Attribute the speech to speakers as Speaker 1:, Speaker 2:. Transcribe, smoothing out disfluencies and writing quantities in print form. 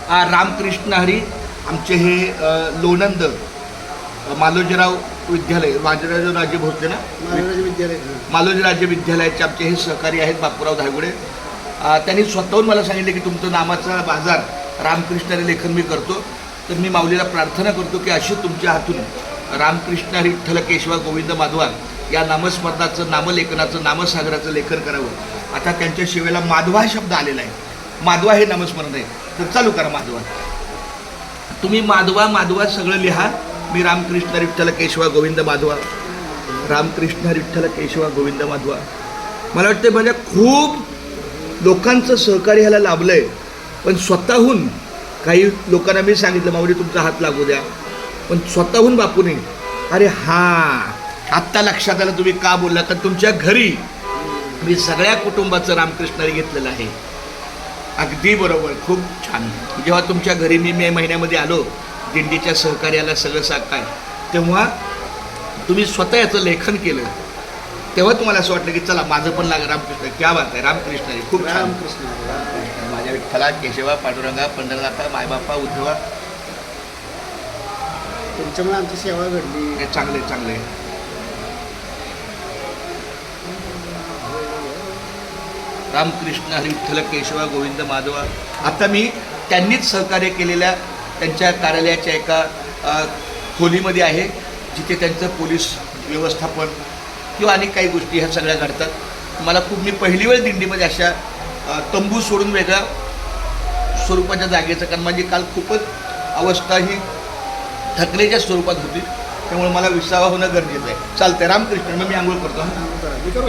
Speaker 1: रामकृष्ण हरी आमचे हे लोणंद मालोजीराव विद्यालय, मालोजीराव राज्य भोसले ना, मालोजी राज्य विद्यालयाचे आमचे हे सहकारी आहेत बापूराव धायगुडे. त्यांनी स्वतःहून मला सांगितले की तुमचं नामाचा बाजार रामकृष्ण हरी लेखन मी करतो. तर मी माऊलीला प्रार्थना करतो की अशी तुमच्या हातून रामकृष्ण हरी विठ्ठल केशवा गोविंद माधवा या नामस्मरणाचं, नामलेखनाचं, नामसागराचं लेखन करावं. आता त्यांच्या शिवेला माधवा शब्द आलेला आहे. माधवा हे नामस्मरण आहे, तर चालू करा माधवा. तुम्ही माधवा माधवा सगळं लिहा. मी रामकृष्ण हरी विठ्ठल केशवा गोविंद माधवा, रामकृष्ण हरी विठ्ठल केशवा गोविंद माधवा. मला वाटतं माझ्या खूप लोकांचं सहकार्य ह्याला लाभलं आहे. पण स्वतःहून काही लोकांना मी सांगितलं माऊली तुमचा हात लागू द्या, पण स्वतःहून बापूने अरे हां आत्ता लक्षात आलं तुम्ही का बोलला. तर तुमच्या घरी मी सगळ्या कुटुंबाचं रामकृष्ण हरी घेतलेलं आहे. अगदी बरोबर, खूप छान. जेव्हा तुमच्या घरी मी मे महिन्यामध्ये आलो दिंडीच्या सहकार्याला सगळं सांगताय, तेव्हा तुम्ही स्वतः याचं लेखन केलं. तेव्हा तुम्हाला असं वाटलं की चला माझं पण लाग रामकृष्ण. क्या बात आहे, रामकृष्ण हरी, खूप छान. माझ्या विठ्ठला केशवा पांडुरंगा पंढरनाथा मायबापा उद्धवा
Speaker 2: तुमच्यामुळे आमची सेवा घडली.
Speaker 1: हे चांगले चांगले. रामकृष्ण हरी विठ्ठल केशवा गोविंद माधवा. आता मी त्यांनीच सहकार्य केलेल्या त्यांच्या कार्यालयाच्या एका खोलीमध्ये आहे, जिथे त्यांचं पोलीस व्यवस्थापन किंवा अनेक काही गोष्टी ह्या सगळ्या घडतात. मला खूप, मी पहिली वेळ दिंडीमध्ये अशा तंबू सोडून वेगळ्या स्वरूपाच्या जागेचं, कारण माझी काल खूपच अवस्था ही थकलेच्या स्वरूपात होती, त्यामुळे मला विसावा होणं गरजेचं आहे. चालतंय, रामकृष्ण. मग मी आंघोळ करतो.
Speaker 2: करू